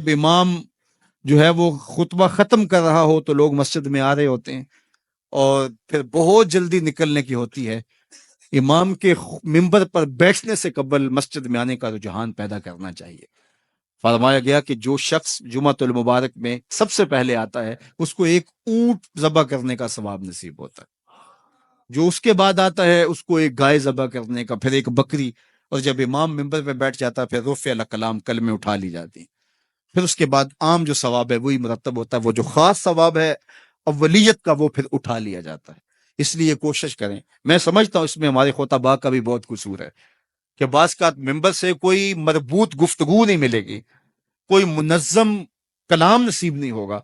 امام جو ہے وہ خطبہ ختم کر رہا ہو تو لوگ مسجد میں آ رہے ہوتے ہیں اور پھر بہت جلدی نکلنے کی ہوتی ہے۔ امام کے منبر پر بیٹھنے سے قبل مسجد میں آنے کا رجحان پیدا کرنا چاہیے۔ فرمایا گیا کہ جو شخص جمعۃ المبارک میں سب سے پہلے آتا ہے اس کو ایک اونٹ ذبح کرنے کا ثواب نصیب ہوتا ہے، جو اس کے بعد آتا ہے اس کو ایک گائے ذبح کرنے کا، پھر ایک بکری، اور جب امام منبر پہ بیٹھ جاتا ہے پھر رفع الکلام کلمے اٹھا لی جاتی ہیں۔ پھر اس کے بعد عام جو ثواب ہے وہی مرتب ہوتا ہے، وہ جو خاص ثواب ہے اولیت کا وہ پھر اٹھا لیا جاتا ہے۔ اس لیے کوشش کریں، میں سمجھتا ہوں اس میں ہمارے خطباء کا بھی بہت قصور ہے کہ بعض کا ممبر سے کوئی مربوط گفتگو نہیں ملے گی، کوئی منظم کلام نصیب نہیں ہوگا،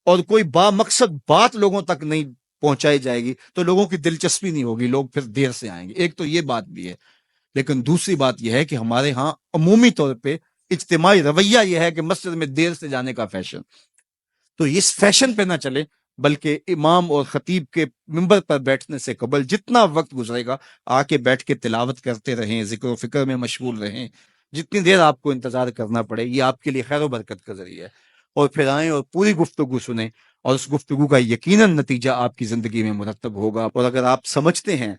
اور کوئی با مقصد بات لوگوں تک نہیں پہنچائی جائے گی تو لوگوں کی دلچسپی نہیں ہوگی، لوگ پھر دیر سے آئیں گے۔ ایک تو یہ بات بھی ہے، لیکن دوسری بات یہ ہے کہ ہمارے ہاں عمومی طور پہ اجتماعی رویہ یہ ہے کہ مسجد میں دیر سے جانے کا فیشن، تو اس فیشن پہ نہ چلے، بلکہ امام اور خطیب کے منبر پر بیٹھنے سے قبل جتنا وقت گزرے گا آ کے بیٹھ کے تلاوت کرتے رہیں، ذکر و فکر میں مشغول رہیں، جتنی دیر آپ کو انتظار کرنا پڑے یہ آپ کے لیے خیر و برکت کا ذریعہ ہے، اور پھر آئیں اور پوری گفتگو سنیں، اور اس گفتگو کا یقیناً نتیجہ آپ کی زندگی میں مرتب ہوگا۔ اور اگر آپ سمجھتے ہیں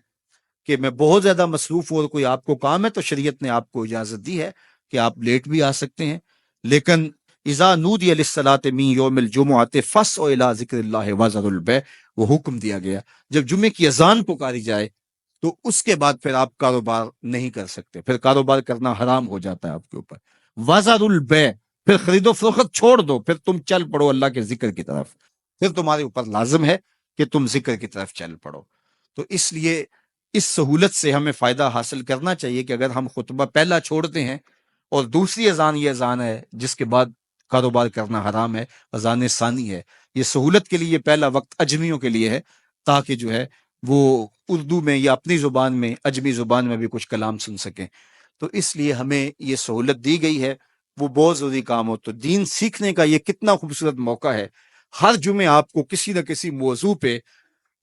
کہ میں بہت زیادہ مصروف ہوں اور کوئی آپ کو کام ہے تو شریعت نے آپ کو اجازت دی ہے کہ آپ لیٹ بھی آ سکتے ہیں، لیکن اذا نودی للصلاۃ من یوم الجمعۃ فاسعوا الی ذکر اللہ وذروا البیع، وہ حکم دیا گیا جب جمعے کی اذان پکاری جائے تو اس کے بعد پھر آپ کاروبار نہیں کر سکتے، پھر کاروبار کرنا حرام ہو جاتا ہے آپ کے اوپر۔ وذروا البیع، پھر خرید و فروخت چھوڑ دو، پھر تم چل پڑو اللہ کے ذکر کی طرف، پھر تمہارے اوپر لازم ہے کہ تم ذکر کی طرف چل پڑو۔ تو اس لیے اس سہولت سے ہمیں فائدہ حاصل کرنا چاہیے کہ اگر ہم خطبہ پہلا چھوڑتے ہیں اور دوسری اذان یہ اذان ہے جس کے بعد کاروبار کرنا حرام ہے، اذان ثانی ہے، یہ سہولت کے لیے یہ پہلا وقت اجمیوں کے لیے ہے تاکہ جو ہے وہ اردو میں یا اپنی زبان میں اجمی زبان میں بھی کچھ کلام سن سکیں۔ تو اس لیے ہمیں یہ سہولت دی گئی ہے، وہ بہت ضروری کام ہو۔ تو دین سیکھنے کا یہ کتنا خوبصورت موقع ہے، ہر جمعے آپ کو کسی نہ کسی موضوع پہ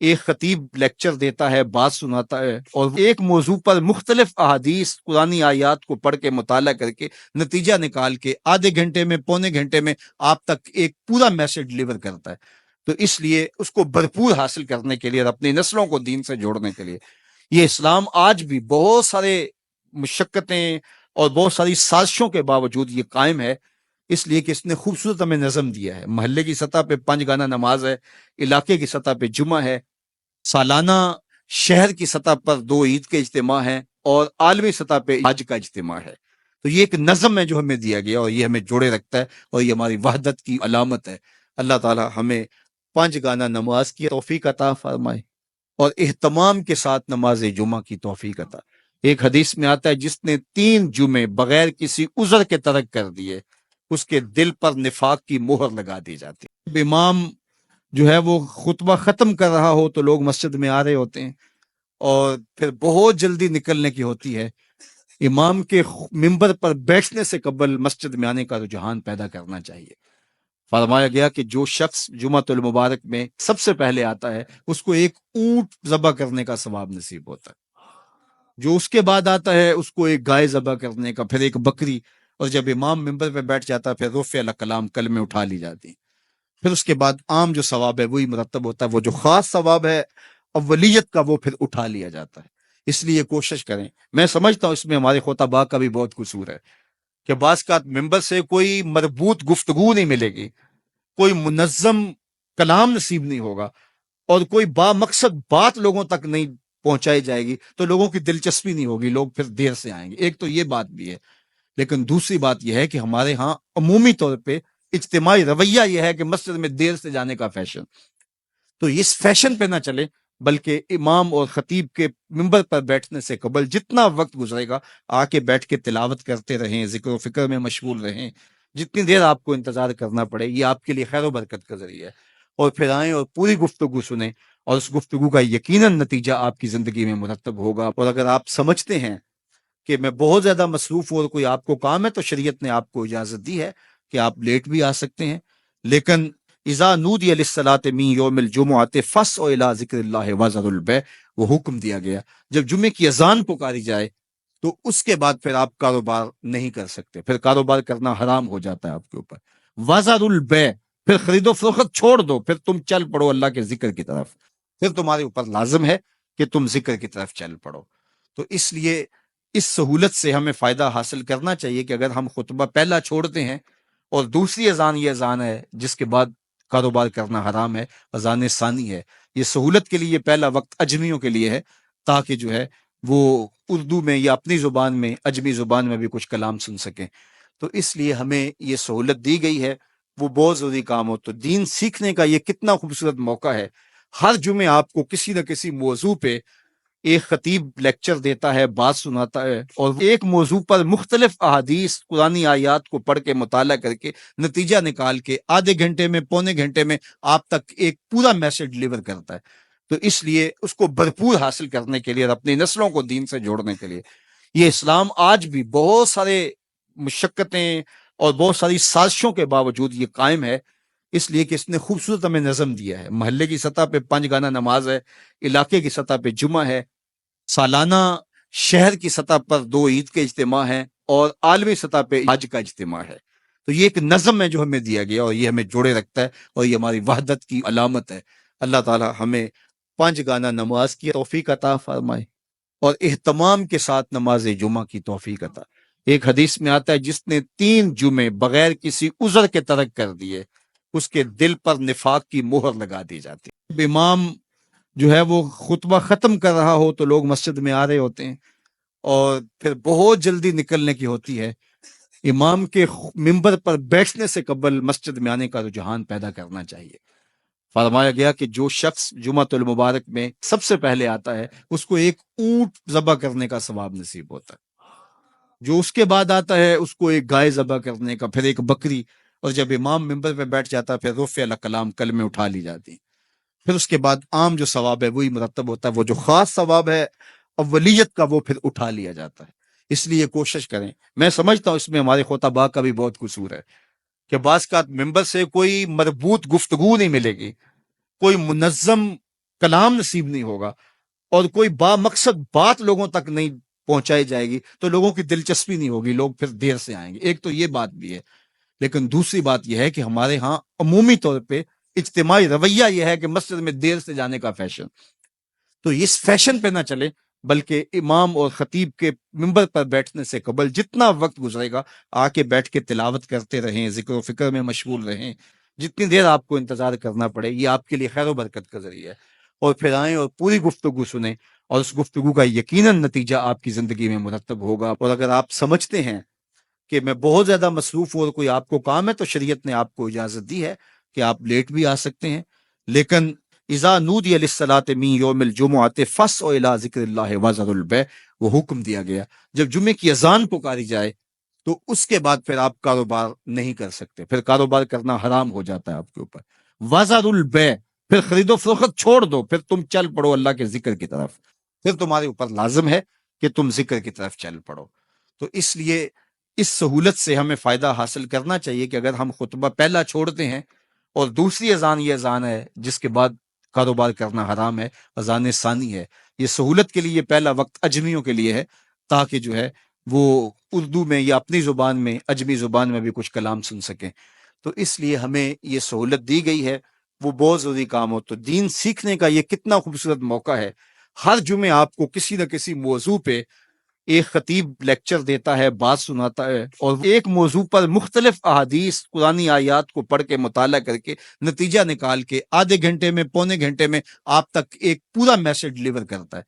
ایک خطیب لیکچر دیتا ہے، بات سناتا ہے، اور ایک موضوع پر مختلف احادیث قرآنی آیات کو پڑھ کے مطالعہ کر کے نتیجہ نکال کے آدھے گھنٹے میں پونے گھنٹے میں آپ تک ایک پورا میسج ڈلیور کرتا ہے۔ تو اس لیے اس کو بھرپور حاصل کرنے کے لیے اور اپنی نسلوں کو دین سے جوڑنے کے لیے یہ اسلام آج بھی بہت سارے مشقتیں اور بہت ساری سازشوں کے باوجود یہ قائم ہے، اس لیے کہ اس نے خوبصورت ہمیں نظم دیا ہے۔ محلے کی سطح پہ 5 گانا نماز ہے، علاقے کی سطح پہ جمعہ ہے، سالانہ شہر کی سطح پر 2 عید کے اجتماع ہیں، اور عالمی سطح پہ حج کا اجتماع ہے۔ تو یہ ایک نظم ہے جو ہمیں دیا گیا اور یہ ہمیں جوڑے رکھتا ہے اور یہ ہماری وحدت کی علامت ہے۔ اللہ تعالی ہمیں 5 گانا نماز کی توفیق عطا فرمائے اور اہتمام کے ساتھ نماز جمعہ کی توفیق عطا۔ ایک حدیث میں آتا ہے جس نے 3 جمعے بغیر کسی عذر کے ترک کر دیے اس کے دل پر نفاق کی مہر لگا دی جاتی۔ امام جو ہے وہ خطبہ ختم کر رہا ہو تو لوگ مسجد میں آ رہے ہوتے ہیں اور پھر بہت جلدی نکلنے کی ہوتی ہے۔ امام کے منبر پر بیٹھنے سے قبل مسجد میں آنے کا رجحان پیدا کرنا چاہیے۔ فرمایا گیا کہ جو شخص جمعۃ المبارک میں سب سے پہلے آتا ہے اس کو ایک اونٹ ذبح کرنے کا ثواب نصیب ہوتا ہے، جو اس کے بعد آتا ہے اس کو ایک گائے ذبح کرنے کا، پھر ایک بکری، اور جب امام منبر پہ بیٹھ جاتا ہے پھر رفع الکلام کلمے اٹھا لی جاتی ہیں۔ پھر اس کے بعد عام جو ثواب ہے وہی مرتب ہوتا ہے، وہ جو خاص ثواب ہے اولیت کا وہ پھر اٹھا لیا جاتا ہے۔ اس لیے کوشش کریں، میں سمجھتا ہوں اس میں ہمارے خطباء کا بھی بہت قصور ہے کہ بعض کا ممبر سے کوئی مربوط گفتگو نہیں ملے گی، کوئی منظم کلام نصیب نہیں ہوگا، اور کوئی با مقصد بات لوگوں تک نہیں پہنچائی جائے گی تو لوگوں کی دلچسپی نہیں ہوگی، لوگ پھر دیر سے آئیں گے۔ ایک تو یہ بات بھی ہے، لیکن دوسری بات یہ ہے کہ ہمارے ہاں عمومی طور پہ اجتماعی رویہ یہ ہے کہ مسجد میں دیر سے جانے کا فیشن، تو اس فیشن پہ نہ چلے، بلکہ امام اور خطیب کے منبر پر بیٹھنے سے قبل جتنا وقت گزرے گا آ کے بیٹھ کے تلاوت کرتے رہیں، ذکر و فکر میں مشغول رہیں، جتنی دیر آپ کو انتظار کرنا پڑے یہ آپ کے لیے خیر و برکت کا ذریعہ ہے، اور پھر آئیں اور پوری گفتگو سنیں، اور اس گفتگو کا یقیناً نتیجہ آپ کی زندگی میں مرتب ہوگا۔ اور اگر آپ سمجھتے ہیں کہ میں بہت زیادہ مصروف ہوں اور کوئی آپ کو کام ہے تو شریعت نے آپ کو اجازت دی ہے کہ آپ لیٹ بھی آ سکتے ہیں، لیکن اذا نودی للصلاۃ من یوم الجمعۃ فاسعوا الی ذکر اللہ وذروا البیع، وہ حکم دیا گیا جب جمعے کی اذان پکاری جائے تو اس کے بعد پھر آپ کاروبار نہیں کر سکتے، پھر کاروبار کرنا حرام ہو جاتا ہے آپ کے اوپر۔ وزر البے، پھر خرید و فروخت چھوڑ دو، پھر تم چل پڑو اللہ کے ذکر کی طرف، پھر تمہارے اوپر لازم ہے کہ تم ذکر کی طرف چل پڑو۔ تو اس لیے اس سہولت سے ہمیں فائدہ حاصل کرنا چاہیے کہ اگر ہم خطبہ پہلا چھوڑتے ہیں اور دوسری اذان یہ اذان ہے جس کے بعد کاروبار کرنا حرام ہے، اذان ثانی ہے، یہ سہولت کے لیے یہ پہلا وقت اجمیوں کے لیے ہے، تاکہ جو ہے وہ اردو میں یا اپنی زبان میں اجمی زبان میں بھی کچھ کلام سن سکیں۔ تو اس لیے ہمیں یہ سہولت دی گئی ہے، وہ بہت ضروری کام ہو۔ تو دین سیکھنے کا یہ کتنا خوبصورت موقع ہے، ہر جمعے آپ کو کسی نہ کسی موضوع پہ ایک خطیب لیکچر دیتا ہے، بات سناتا ہے، اور ایک موضوع پر مختلف احادیث قرآنی آیات کو پڑھ کے مطالعہ کر کے نتیجہ نکال کے آدھے گھنٹے میں پونے گھنٹے میں آپ تک ایک پورا میسج ڈلیور کرتا ہے۔ تو اس لیے اس کو بھرپور حاصل کرنے کے لیے اور اپنی نسلوں کو دین سے جوڑنے کے لیے یہ اسلام آج بھی بہت سارے مشقتیں اور بہت ساری سازشوں کے باوجود یہ قائم ہے، اس لیے کہ اس نے خوبصورت ہمیں نظم دیا ہے۔ محلے کی سطح پہ 5 گانا نماز ہے، علاقے کی سطح پہ جمعہ ہے، سالانہ شہر کی سطح پر 2 عید کے اجتماع ہیں، اور عالمی سطح پہ حج کا اجتماع ہے۔ تو یہ ایک نظم ہے جو ہمیں دیا گیا، اور یہ ہمیں جوڑے رکھتا ہے، اور یہ ہماری وحدت کی علامت ہے۔ اللہ تعالی ہمیں 5 گانا نماز کی توفیق عطا فرمائے اور اہتمام کے ساتھ نماز جمعہ کی توفیق عطا۔ ایک حدیث میں آتا ہے جس نے 3 جمعے بغیر کسی عذر کے ترک کر دیے اس کے دل پر نفاق کی مہر لگا دی جاتی۔ امام جو ہے وہ خطبہ ختم کر رہا ہو تو لوگ مسجد میں آ رہے ہوتے ہیں، اور پھر بہت جلدی نکلنے کی ہوتی ہے۔ امام کے ممبر پر بیٹھنے سے قبل مسجد میں آنے کا رجحان پیدا کرنا چاہیے۔ فرمایا گیا کہ جو شخص جمعۃ المبارک میں سب سے پہلے آتا ہے اس کو ایک اونٹ ذبح کرنے کا ثواب نصیب ہوتا ہے، جو اس کے بعد آتا ہے اس کو ایک گائے ذبح کرنے کا، پھر ایک بکری، اور جب امام ممبر پہ بیٹھ جاتا ہے پھر رفع الکلام کلمے اٹھا لی جاتی ہیں۔ پھر اس کے بعد عام جو ثواب ہے وہی مرتب ہوتا ہے، وہ جو خاص ثواب ہے اولیت کا وہ پھر اٹھا لیا جاتا ہے۔ اس لیے کوشش کریں، میں سمجھتا ہوں اس میں ہمارے خطباء کا بھی بہت قصور ہے کہ بعض کا ممبر سے کوئی مربوط گفتگو نہیں ملے گی، کوئی منظم کلام نصیب نہیں ہوگا، اور کوئی با مقصد بات لوگوں تک نہیں پہنچائی جائے گی، تو لوگوں کی دلچسپی نہیں ہوگی، لوگ پھر دیر سے آئیں گے۔ ایک تو یہ بات بھی ہے، لیکن دوسری بات یہ ہے کہ ہمارے ہاں عمومی طور پہ اجتماعی رویہ یہ ہے کہ مسجد میں دیر سے جانے کا فیشن، تو اس فیشن پہ نہ چلے، بلکہ امام اور خطیب کے ممبر پر بیٹھنے سے قبل جتنا وقت گزرے گا آ کے بیٹھ کے تلاوت کرتے رہیں، ذکر و فکر میں مشغول رہیں، جتنی دیر آپ کو انتظار کرنا پڑے یہ آپ کے لیے خیر و برکت کا ذریعہ ہے، اور پھر آئیں اور پوری گفتگو سنیں، اور اس گفتگو کا یقیناً نتیجہ آپ کی زندگی میں مرتب ہوگا۔ اور اگر آپ سمجھتے ہیں کہ میں بہت زیادہ مصروف ہوں اور کوئی آپ کو کام ہے تو شریعت نے آپ کو اجازت دی ہے کہ آپ لیٹ بھی آ سکتے ہیں، لیکن اذا نودی للصلاۃ من یوم الجمعۃ فاسعوا الی ذکر اللہ وذروا البیع، وہ حکم دیا گیا جب جمعے کی اذان پکاری جائے تو اس کے بعد پھر آپ کاروبار نہیں کر سکتے، پھر کاروبار کرنا حرام ہو جاتا ہے آپ کے اوپر۔ وذروا البیع، پھر خرید و فروخت چھوڑ دو، پھر تم چل پڑو اللہ کے ذکر کی طرف، پھر تمہارے اوپر لازم ہے کہ تم ذکر کی طرف چل پڑو۔ تو اس لیے اس سہولت سے ہمیں فائدہ حاصل کرنا چاہیے کہ اگر ہم خطبہ پہلا چھوڑتے ہیں اور دوسری اذان یہ اذان ہے جس کے بعد کاروبار کرنا حرام ہے، اذان ثانی ہے، یہ سہولت کے لیے یہ پہلا وقت اجمیوں کے لیے ہے، تاکہ جو ہے وہ اردو میں یا اپنی زبان میں اجمی زبان میں بھی کچھ کلام سن سکیں۔ تو اس لیے ہمیں یہ سہولت دی گئی ہے، وہ بہت ضروری کام ہو۔ تو دین سیکھنے کا یہ کتنا خوبصورت موقع ہے، ہر جمعے آپ کو کسی نہ کسی موضوع پہ ایک خطیب لیکچر دیتا ہے، بات سناتا ہے، اور ایک موضوع پر مختلف احادیث قرآنی آیات کو پڑھ کے مطالعہ کر کے نتیجہ نکال کے آدھے گھنٹے میں پونے گھنٹے میں آپ تک ایک پورا میسج ڈلیور کرتا ہے۔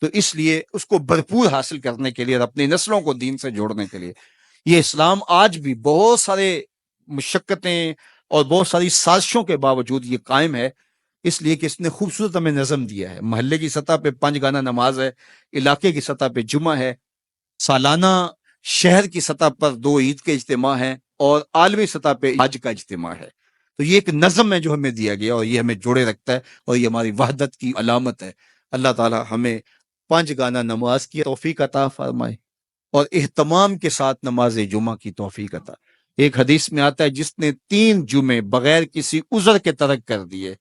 تو اس لیے اس کو بھرپور حاصل کرنے کے لیے اور اپنی نسلوں کو دین سے جوڑنے کے لیے یہ اسلام آج بھی بہت سارے مشقتیں اور بہت ساری سازشوں کے باوجود یہ قائم ہے، اس لیے کہ اس نے خوبصورت ہمیں نظم دیا ہے۔ محلے کی سطح پہ 5 گانا نماز ہے، علاقے کی سطح پہ جمعہ ہے، سالانہ شہر کی سطح پر 2 عید کے اجتماع ہیں، اور عالمی سطح پہ حج کا اجتماع ہے۔ تو یہ ایک نظم ہے جو ہمیں دیا گیا، اور یہ ہمیں جوڑے رکھتا ہے، اور یہ ہماری وحدت کی علامت ہے۔ اللہ تعالی ہمیں 5 گانا نماز کی توفیق عطا فرمائے اور اہتمام کے ساتھ نماز جمعہ کی توفیق عطا۔ ایک حدیث میں آتا ہے جس نے 3 جمعے بغیر کسی عذر کے ترک کر دیے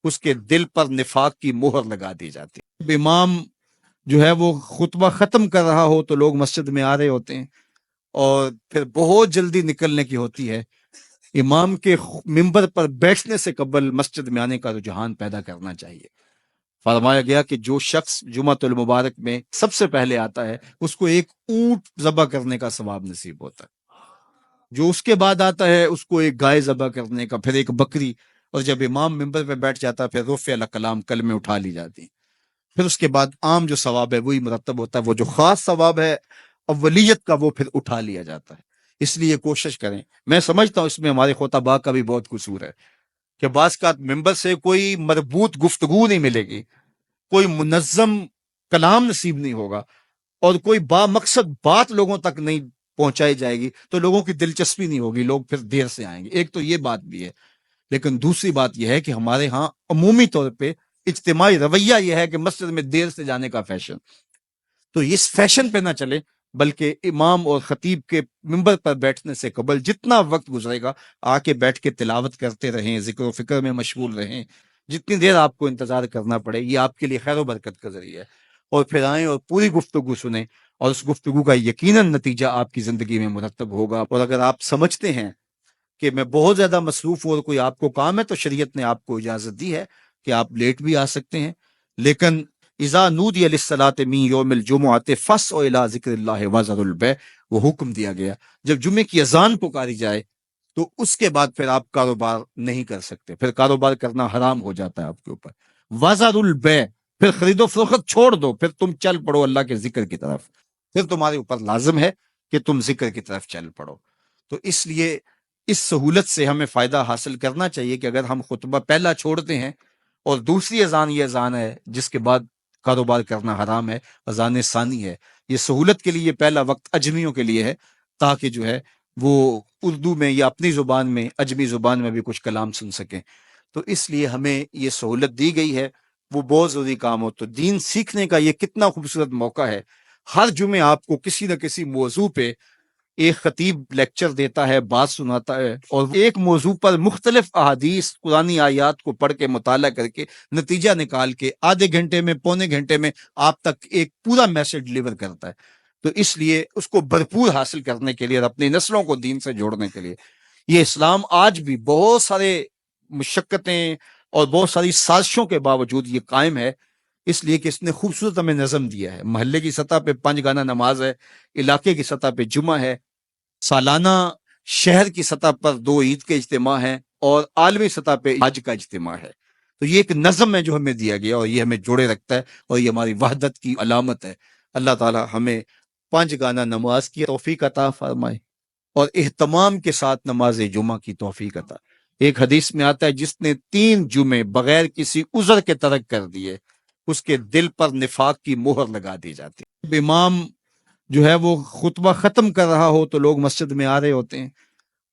اس کے دل پر نفاق کی مہر لگا دی جاتی۔ امام جو ہے وہ خطبہ ختم کر رہا ہو تو لوگ مسجد میں آ رہے ہوتے ہیں، اور پھر بہت جلدی نکلنے کی ہوتی ہے۔ امام کے ممبر پر بیٹھنے سے قبل مسجد میں آنے کا رجحان پیدا کرنا چاہیے۔ فرمایا گیا کہ جو شخص جمعۃ المبارک میں سب سے پہلے آتا ہے اس کو ایک اونٹ ذبح کرنے کا ثواب نصیب ہوتا ہے، جو اس کے بعد آتا ہے اس کو ایک گائے ذبح کرنے کا، پھر ایک بکری، اور جب امام ممبر پہ بیٹھ جاتا ہے پھر رفع الکلام کلمے اٹھا لی جاتی ہیں۔ پھر اس کے بعد عام جو ثواب ہے وہی مرتب ہوتا ہے، وہ جو خاص ثواب ہے اولیت کا وہ پھر اٹھا لیا جاتا ہے۔ اس لیے کوشش کریں، میں سمجھتا ہوں اس میں ہمارے خطباء کا بھی بہت قصور ہے کہ بعض کا ممبر سے کوئی مربوط گفتگو نہیں ملے گی، کوئی منظم کلام نصیب نہیں ہوگا، اور کوئی با مقصد بات لوگوں تک نہیں پہنچائی جائے گی تو لوگوں کی دلچسپی نہیں ہوگی، لوگ پھر دیر سے آئیں گے۔ ایک تو یہ بات بھی ہے، لیکن دوسری بات یہ ہے کہ ہمارے ہاں عمومی طور پہ اجتماعی رویہ یہ ہے کہ مسجد میں دیر سے جانے کا فیشن، تو اس فیشن پہ نہ چلے، بلکہ امام اور خطیب کے ممبر پر بیٹھنے سے قبل جتنا وقت گزرے گا آ کے بیٹھ کے تلاوت کرتے رہیں، ذکر و فکر میں مشغول رہیں، جتنی دیر آپ کو انتظار کرنا پڑے یہ آپ کے لیے خیر و برکت کا ذریعہ ہے، اور پھر آئیں اور پوری گفتگو سنیں، اور اس گفتگو کا یقیناً نتیجہ آپ کی زندگی میں مرتب ہوگا۔ اور اگر آپ سمجھتے ہیں کہ میں بہت زیادہ مصروف ہوں اور کوئی آپ کو کام ہے تو شریعت نے آپ کو اجازت دی ہے کہ آپ لیٹ بھی آ سکتے ہیں، لیکن اذا نودی للصلاۃ من یوم الجمعۃ فاسعوا الی ذکر اللہ وذروا البیع، وہ حکم دیا گیا جب جمعے کی اذان پکاری جائے تو اس کے بعد پھر آپ کاروبار نہیں کر سکتے، پھر کاروبار کرنا حرام ہو جاتا ہے آپ کے اوپر۔ وذروا البیع، پھر خرید و فروخت چھوڑ دو، پھر تم چل پڑو اللہ کے ذکر کی طرف، پھر تمہارے اوپر لازم ہے کہ تم ذکر کی طرف چل پڑو۔ تو اس لیے اس سہولت سے ہمیں فائدہ حاصل کرنا چاہیے کہ اگر ہم خطبہ پہلا چھوڑتے ہیں اور دوسری اذان یہ اذان ہے جس کے بعد کاروبار کرنا حرام ہے، اذان ثانی ہے، یہ سہولت کے لیے یہ پہلا وقت اجمیوں کے لیے ہے تاکہ جو ہے وہ اردو میں یا اپنی زبان میں اجمی زبان میں بھی کچھ کلام سن سکیں۔ تو اس لیے ہمیں یہ سہولت دی گئی ہے، وہ بہت ضروری کام ہو۔ تو دین سیکھنے کا یہ کتنا خوبصورت موقع ہے، ہر جمعے آپ کو کسی نہ کسی موضوع پہ ایک خطیب لیکچر دیتا ہے، بات سناتا ہے، اور ایک موضوع پر مختلف احادیث قرآنی آیات کو پڑھ کے مطالعہ کر کے نتیجہ نکال کے آدھے گھنٹے میں پونے گھنٹے میں آپ تک ایک پورا میسج ڈلیور کرتا ہے۔ تو اس لیے اس کو بھرپور حاصل کرنے کے لیے اور اپنی نسلوں کو دین سے جوڑنے کے لیے یہ اسلام آج بھی بہت سارے مشقتیں اور بہت ساری سازشوں کے باوجود یہ قائم ہے، اس لیے کہ اس نے خوبصورت ہمیں نظم دیا ہے۔ محلے کی سطح پہ 5 گانا نماز ہے، علاقے کی سطح پہ جمعہ ہے، سالانہ شہر کی سطح پر 2 عید کے اجتماع ہیں، اور عالمی سطح پہ حج کا اجتماع ہے۔ تو یہ ایک نظم ہے جو ہمیں دیا گیا اور یہ ہمیں جوڑے رکھتا ہے، اور یہ ہماری وحدت کی علامت ہے۔ اللہ تعالی ہمیں 5 گانا نماز کی توفیق عطا فرمائے اور اہتمام کے ساتھ نماز جمعہ کی توفیق عطا۔ ایک حدیث میں آتا ہے جس نے 3 جمعے بغیر کسی عذر کے ترک کر دیے اس کے دل پر نفاق کی مہر لگا دی جاتی۔ امام جو ہے وہ خطبہ ختم کر رہا ہو تو لوگ مسجد میں آ رہے ہوتے ہیں،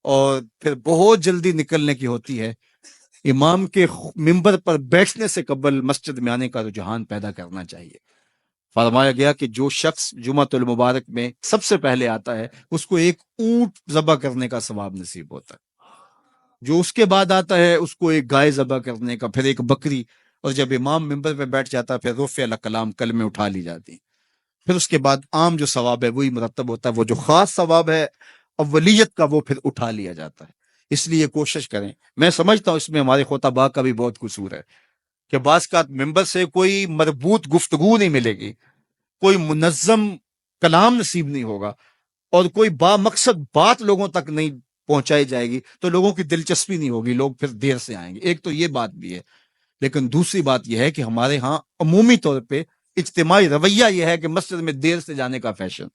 اور پھر بہت جلدی نکلنے کی ہوتی ہے۔ امام کے ممبر پر بیٹھنے سے قبل مسجد میں آنے کا رجحان پیدا کرنا چاہیے۔ فرمایا گیا کہ جو شخص جمعۃ المبارک میں سب سے پہلے آتا ہے اس کو ایک اونٹ ذبح کرنے کا ثواب نصیب ہوتا ہے، جو اس کے بعد آتا ہے اس کو ایک گائے ذبح کرنے کا، پھر ایک بکری، اور جب امام ممبر پہ بیٹھ جاتا ہے پھر رفع الکلام کلمے اٹھا لی جاتی ہیں۔ پھر اس کے بعد عام جو ثواب ہے وہی مرتب ہوتا ہے، وہ جو خاص ثواب ہے اولیت کا وہ پھر اٹھا لیا جاتا ہے۔ اس لیے کوشش کریں، میں سمجھتا ہوں اس میں ہمارے خطباء کا بھی بہت قصور ہے کہ بعض کا ممبر سے کوئی مربوط گفتگو نہیں ملے گی، کوئی منظم کلام نصیب نہیں ہوگا، اور کوئی با مقصد بات لوگوں تک نہیں پہنچائی جائے گی تو لوگوں کی دلچسپی نہیں ہوگی، لوگ پھر دیر سے آئیں گے۔ ایک تو یہ بات بھی ہے، لیکن دوسری بات یہ ہے کہ ہمارے ہاں عمومی طور پہ اجتماعی رویہ یہ ہے کہ مسجد میں دیر سے جانے کا فیشن،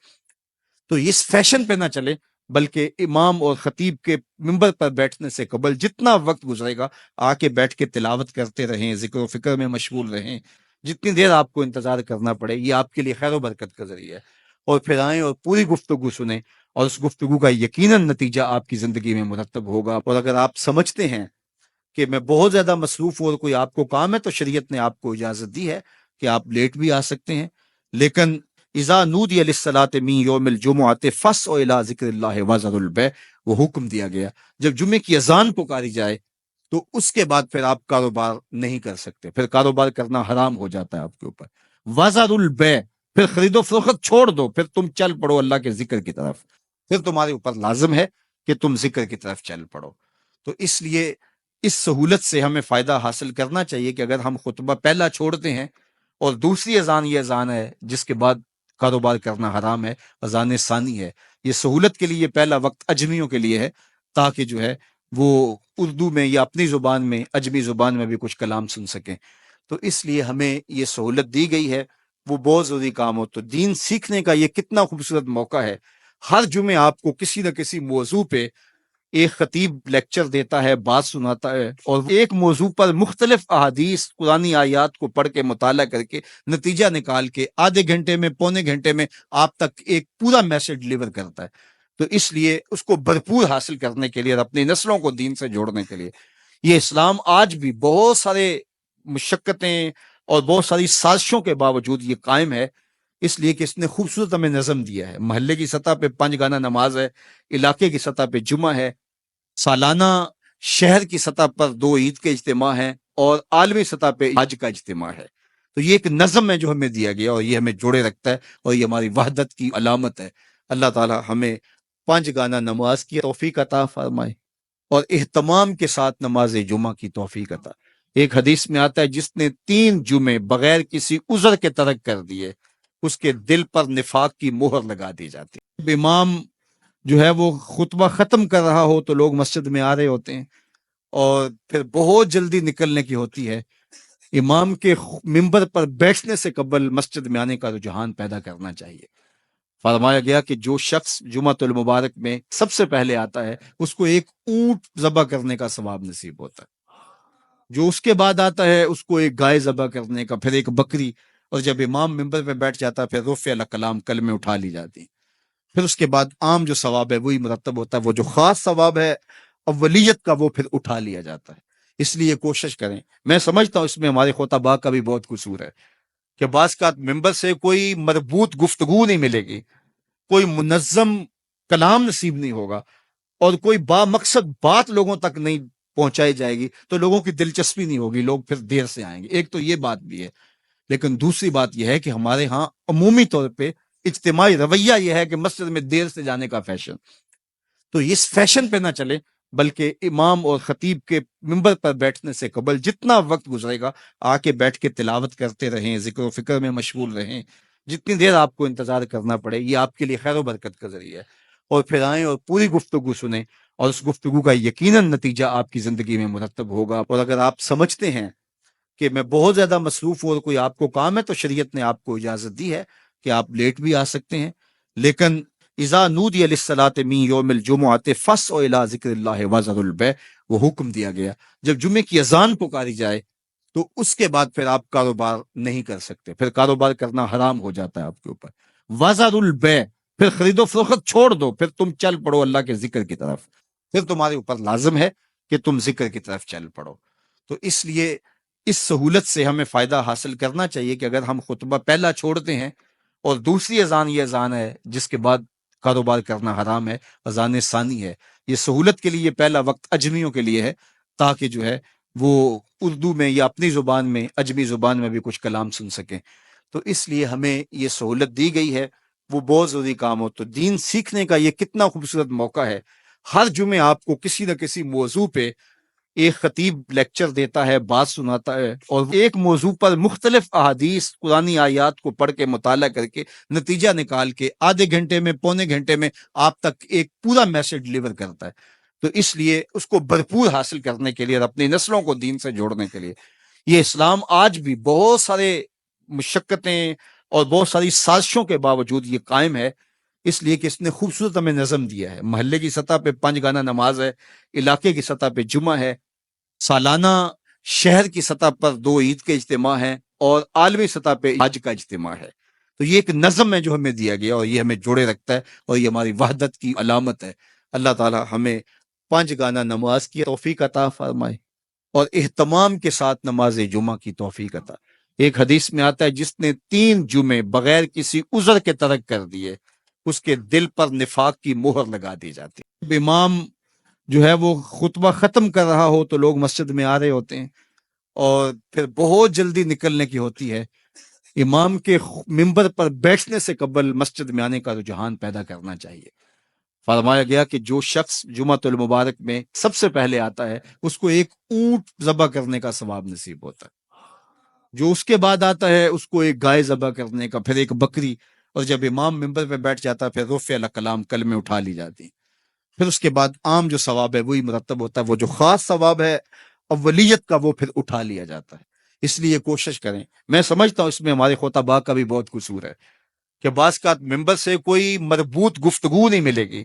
تو اس فیشن پہ نہ چلے، بلکہ امام اور خطیب کے ممبر پر بیٹھنے سے قبل جتنا وقت گزرے گا آ کے بیٹھ کے تلاوت کرتے رہیں، ذکر و فکر میں مشغول رہیں، جتنی دیر آپ کو انتظار کرنا پڑے یہ آپ کے لیے خیر و برکت کا ذریعہ ہے، اور پھر آئیں اور پوری گفتگو سنیں، اور اس گفتگو کا یقیناً نتیجہ آپ کی زندگی میں مرتب ہوگا۔ اور اگر آپ سمجھتے ہیں کہ میں بہت زیادہ مصروف ہوں اور کوئی آپ کو کام ہے تو شریعت نے آپ کو اجازت دی ہے کہ آپ لیٹ بھی آ سکتے ہیں، لیکن اذا نودی للصلاۃ من یوم الجمعۃ فاسعوا الی ذکر اللہ وذروا البیع، وہ حکم دیا گیا جب جمعے کی اذان پکاری جائے تو اس کے بعد پھر آپ کاروبار نہیں کر سکتے، پھر کاروبار کرنا حرام ہو جاتا ہے آپ کے اوپر۔ وزر البے، پھر خرید و فروخت چھوڑ دو، پھر تم چل پڑو اللہ کے ذکر کی طرف، پھر تمہارے اوپر لازم ہے کہ تم ذکر کی طرف چل پڑو۔ تو اس لیے اس سہولت سے ہمیں فائدہ حاصل کرنا چاہیے کہ اگر ہم خطبہ پہلا چھوڑتے ہیں اور دوسری اذان یہ اذان ہے جس کے بعد کاروبار کرنا حرام ہے، اذان ثانی ہے، یہ سہولت کے لیے یہ پہلا وقت اجمیوں کے لیے ہے، تاکہ جو ہے وہ اردو میں یا اپنی زبان میں اجمی زبان میں بھی کچھ کلام سن سکیں۔ تو اس لیے ہمیں یہ سہولت دی گئی ہے، وہ بہت ضروری کام ہو۔ تو دین سیکھنے کا یہ کتنا خوبصورت موقع ہے، ہر جمعے آپ کو کسی نہ کسی موضوع پہ ایک خطیب لیکچر دیتا ہے، بات سناتا ہے، اور ایک موضوع پر مختلف احادیث قرآنی آیات کو پڑھ کے مطالعہ کر کے نتیجہ نکال کے آدھے گھنٹے میں پونے گھنٹے میں آپ تک ایک پورا میسج ڈلیور کرتا ہے۔ تو اس لیے اس کو بھرپور حاصل کرنے کے لیے اور اپنی نسلوں کو دین سے جوڑنے کے لیے یہ اسلام آج بھی بہت سارے مشقتیں اور بہت ساری سازشوں کے باوجود یہ قائم ہے، اس لیے کہ اس نے خوبصورت ہمیں نظم دیا ہے۔ محلے کی سطح پہ 5 گانا نماز ہے، علاقے کی سطح پہ جمعہ ہے، سالانہ شہر کی سطح پر 2 عید کے اجتماع ہیں، اور عالمی سطح پہ حج کا اجتماع ہے۔ تو یہ ایک نظم ہے جو ہمیں دیا گیا، اور یہ ہمیں جوڑے رکھتا ہے، اور یہ ہماری وحدت کی علامت ہے۔ اللہ تعالی ہمیں 5 گانا نماز کی توفیق عطا فرمائے اور اہتمام کے ساتھ نماز جمعہ کی توفیق عطا۔ ایک حدیث میں آتا ہے جس نے 3 جمعے بغیر کسی عذر کے ترک کر دیے اس کے دل پر نفاق کی مہر لگا دی جاتی۔ امام جو ہے وہ خطبہ ختم کر رہا ہو تو لوگ مسجد میں آ رہے ہوتے ہیں، اور پھر بہت جلدی نکلنے کی ہوتی ہے۔ امام کے ممبر پر بیٹھنے سے قبل مسجد میں آنے کا رجحان پیدا کرنا چاہیے۔ فرمایا گیا کہ جو شخص جمعۃ المبارک میں سب سے پہلے آتا ہے اس کو ایک اونٹ ذبح کرنے کا ثواب نصیب ہوتا ہے، جو اس کے بعد آتا ہے اس کو ایک گائے ذبح کرنے کا، پھر ایک بکری، اور جب امام ممبر پہ بیٹھ جاتا ہے پھر رفع الکلام کلمے اٹھا لی جاتی ہیں۔ پھر اس کے بعد عام جو ثواب ہے وہی مرتب ہوتا ہے، وہ جو خاص ثواب ہے اولیت کا وہ پھر اٹھا لیا جاتا ہے۔ اس لیے کوشش کریں، میں سمجھتا ہوں اس میں ہمارے خطباء کا بھی بہت قصور ہے کہ بعض کا ممبر سے کوئی مربوط گفتگو نہیں ملے گی، کوئی منظم کلام نصیب نہیں ہوگا، اور کوئی با مقصد بات لوگوں تک نہیں پہنچائی جائے گی، تو لوگوں کی دلچسپی نہیں ہوگی، لوگ پھر دیر سے آئیں گے۔ ایک تو یہ بات بھی ہے، لیکن دوسری بات یہ ہے کہ ہمارے ہاں عمومی طور پہ اجتماعی رویہ یہ ہے کہ مسجد میں دیر سے جانے کا فیشن، تو اس فیشن پہ نہ چلے، بلکہ امام اور خطیب کے ممبر پر بیٹھنے سے قبل جتنا وقت گزرے گا آ کے بیٹھ کے تلاوت کرتے رہیں، ذکر و فکر میں مشغول رہیں، جتنی دیر آپ کو انتظار کرنا پڑے یہ آپ کے لیے خیر و برکت کا ذریعہ ہے، اور پھر آئیں اور پوری گفتگو سنیں، اور اس گفتگو کا یقیناً نتیجہ آپ کی زندگی میں مرتب ہوگا۔ اور اگر آپ سمجھتے ہیں کہ میں بہت زیادہ مصروف ہوں اور کوئی آپ کو کام ہے تو شریعت نے آپ کو اجازت دی ہے کہ آپ لیٹ بھی آ سکتے ہیں، لیکن اذا نودی للصلاۃ من یوم الجمعۃ فاسعوا الی ذکر اللہ وذروا البیع، وہ حکم دیا گیا جب جمعے کی اذان پکاری جائے تو اس کے بعد پھر آپ کاروبار نہیں کر سکتے، پھر کاروبار کرنا حرام ہو جاتا ہے آپ کے اوپر۔ وذروا البیع، پھر خرید و فروخت چھوڑ دو، پھر تم چل پڑو اللہ کے ذکر کی طرف، پھر تمہارے اوپر لازم ہے کہ تم ذکر کی طرف چل پڑو۔ تو اس لیے اس سہولت سے ہمیں فائدہ حاصل کرنا چاہیے کہ اگر ہم خطبہ پہلا چھوڑتے ہیں اور دوسری اذان یہ اذان ہے جس کے بعد کاروبار کرنا حرام ہے، اذان ثانی ہے، یہ سہولت کے لیے یہ پہلا وقت اجمیوں کے لیے ہے، تاکہ جو ہے وہ اردو میں یا اپنی زبان میں اجمی زبان میں بھی کچھ کلام سن سکیں۔ تو اس لیے ہمیں یہ سہولت دی گئی ہے، وہ بہت ضروری کام ہو۔ تو دین سیکھنے کا یہ کتنا خوبصورت موقع ہے، ہر جمعے آپ کو کسی نہ کسی موضوع پہ ایک خطیب لیکچر دیتا ہے، بات سناتا ہے، اور ایک موضوع پر مختلف احادیث قرآنی آیات کو پڑھ کے مطالعہ کر کے نتیجہ نکال کے آدھے گھنٹے میں پونے گھنٹے میں آپ تک ایک پورا میسج ڈلیور کرتا ہے۔ تو اس لیے اس کو بھرپور حاصل کرنے کے لیے اور اپنی نسلوں کو دین سے جوڑنے کے لیے یہ اسلام آج بھی بہت سارے مشقتیں اور بہت ساری سازشوں کے باوجود یہ قائم ہے، اس لیے کہ اس نے خوبصورت ہمیں نظم دیا ہے۔ محلے کی سطح پہ 5 گانا نماز ہے، علاقے کی سطح پہ جمعہ ہے، سالانہ شہر کی سطح پر 2 عید کے اجتماع ہیں، اور عالمی سطح پہ حج کا اجتماع ہے۔ تو یہ ایک نظم ہے جو ہمیں دیا گیا، اور یہ ہمیں جوڑے رکھتا ہے، اور یہ ہماری وحدت کی علامت ہے۔ اللہ تعالی ہمیں 5 گانا نماز کی توفیق عطا فرمائے اور اہتمام کے ساتھ نماز جمعہ کی توفیق عطا۔ ایک حدیث میں آتا ہے جس نے 3 جمعے بغیر کسی عذر کے ترک کر دیے اس کے دل پر نفاق کی مہر لگا دی جاتی۔ امام جو ہے وہ خطبہ ختم کر رہا ہو تو لوگ مسجد میں آ رہے ہوتے ہیں، اور پھر بہت جلدی نکلنے کی ہوتی ہے۔ امام کے ممبر پر بیٹھنے سے قبل مسجد میں آنے کا رجحان پیدا کرنا چاہیے۔ فرمایا گیا کہ جو شخص جمعۃ المبارک میں سب سے پہلے آتا ہے اس کو ایک اونٹ ذبح کرنے کا ثواب نصیب ہوتا ہے، جو اس کے بعد آتا ہے اس کو ایک گائے ذبح کرنے کا، پھر ایک بکری، اور جب امام ممبر پہ بیٹھ جاتا ہے پھر رفع الکلام کلمے اٹھا لی جاتی ہیں، پھر اس کے بعد عام جو ثواب ہے وہی مرتب ہوتا ہے، وہ جو خاص ثواب ہے اولیت کا وہ پھر اٹھا لیا جاتا ہے۔ اس لیے کوشش کریں، میں سمجھتا ہوں اس میں ہمارے خطباء کا بھی بہت قصور ہے کہ بعض کا ممبر سے کوئی مربوط گفتگو نہیں ملے گی،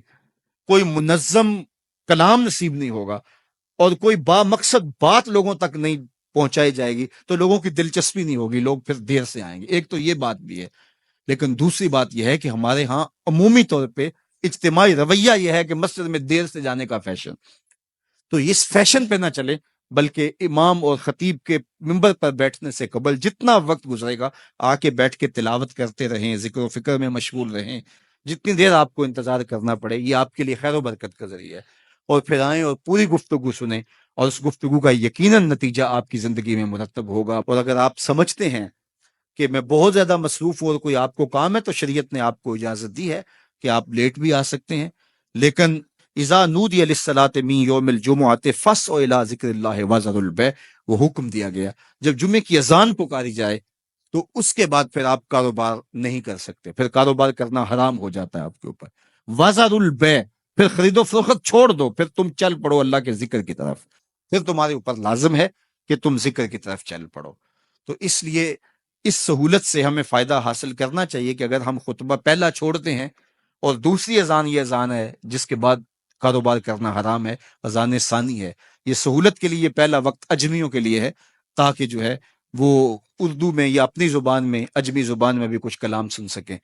کوئی منظم کلام نصیب نہیں ہوگا، اور کوئی با مقصد بات لوگوں تک نہیں پہنچائی جائے گی تو لوگوں کی دلچسپی نہیں ہوگی، لوگ پھر دیر سے آئیں گے۔ ایک تو یہ بات بھی ہے، لیکن دوسری بات یہ ہے کہ ہمارے ہاں عمومی طور پہ اجتماعی رویہ یہ ہے کہ مسجد میں دیر سے جانے کا فیشن، تو اس فیشن پہ نہ چلے، بلکہ امام اور خطیب کے ممبر پر بیٹھنے سے قبل جتنا وقت گزرے گا آ کے بیٹھ کے تلاوت کرتے رہیں، ذکر و فکر میں مشغول رہیں، جتنی دیر آپ کو انتظار کرنا پڑے یہ آپ کے لیے خیر و برکت کا ذریعہ ہے، اور پھر آئیں اور پوری گفتگو سنیں، اور اس گفتگو کا یقیناً نتیجہ آپ کی زندگی میں مرتب ہوگا۔ اور اگر آپ سمجھتے ہیں کہ میں بہت زیادہ مصروف ہوں اور کوئی آپ کو کام ہے تو شریعت نے آپ کو اجازت دی ہے کہ آپ لیٹ بھی آ سکتے ہیں، لیکن اذا نودی للصلاۃ من یوم الجمعۃ فاسعوا الی ذکر اللہ وذروا البیع، وہ حکم دیا گیا جب جمعے کی اذان پکاری جائے تو اس کے بعد پھر آپ کاروبار نہیں کر سکتے، پھر کاروبار کرنا حرام ہو جاتا ہے آپ کے اوپر۔ وذروا البیع، پھر خرید و فروخت چھوڑ دو، پھر تم چل پڑو اللہ کے ذکر کی طرف، پھر تمہارے اوپر لازم ہے کہ تم ذکر کی طرف چل پڑو۔ تو اس لیے اس سہولت سے ہمیں فائدہ حاصل کرنا چاہیے کہ اگر ہم خطبہ پہلا چھوڑتے ہیں اور دوسری اذان یہ اذان ہے جس کے بعد کاروبار کرنا حرام ہے، اذان ثانی ہے، یہ سہولت کے لیے یہ پہلا وقت اجمیوں کے لیے ہے تاکہ جو ہے وہ اردو میں یا اپنی زبان میں اجمی زبان میں بھی کچھ کلام سن سکیں۔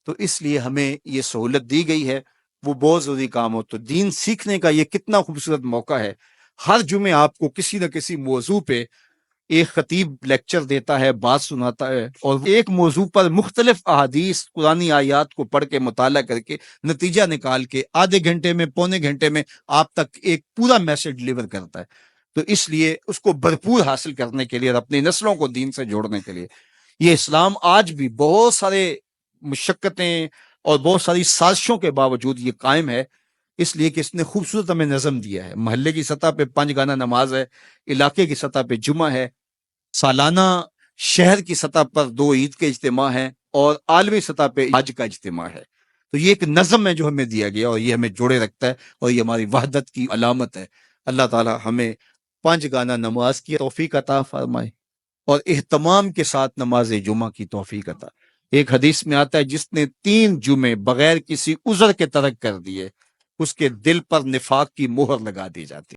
تو اس لیے ہمیں یہ سہولت دی گئی ہے، وہ بہت ضروری کام ہو۔ تو دین سیکھنے کا یہ کتنا خوبصورت موقع ہے، ہر جمعے آپ کو کسی نہ کسی موضوع پہ ایک خطیب لیکچر دیتا ہے، بات سناتا ہے، اور ایک موضوع پر مختلف احادیث قرآنی آیات کو پڑھ کے مطالعہ کر کے نتیجہ نکال کے آدھے گھنٹے میں پونے گھنٹے میں آپ تک ایک پورا میسج ڈلیور کرتا ہے۔ تو اس لیے اس کو بھرپور حاصل کرنے کے لیے اور اپنی نسلوں کو دین سے جوڑنے کے لیے یہ اسلام آج بھی بہت سارے مشقتیں اور بہت ساری سازشوں کے باوجود یہ قائم ہے، اس لیے کہ اس نے خوبصورت ہمیں نظم دیا ہے۔ محلے کی سطح پہ 5 گانا نماز ہے، علاقے کی سطح پہ جمعہ ہے، سالانہ شہر کی سطح پر 2 عید کے اجتماع ہیں، اور عالمی سطح پہ حج کا اجتماع ہے۔ تو یہ ایک نظم ہے جو ہمیں دیا گیا اور یہ ہمیں جوڑے رکھتا ہے اور یہ ہماری وحدت کی علامت ہے۔ اللہ تعالی ہمیں 5 گانا نماز کی توفیق عطا فرمائے اور اہتمام کے ساتھ نماز جمعہ کی توفیق عطا۔ ایک حدیث میں آتا ہے جس نے 3 جمعے بغیر کسی عذر کے ترک کر دیے اس کے دل پر نفاق کی مہر لگا دی جاتی۔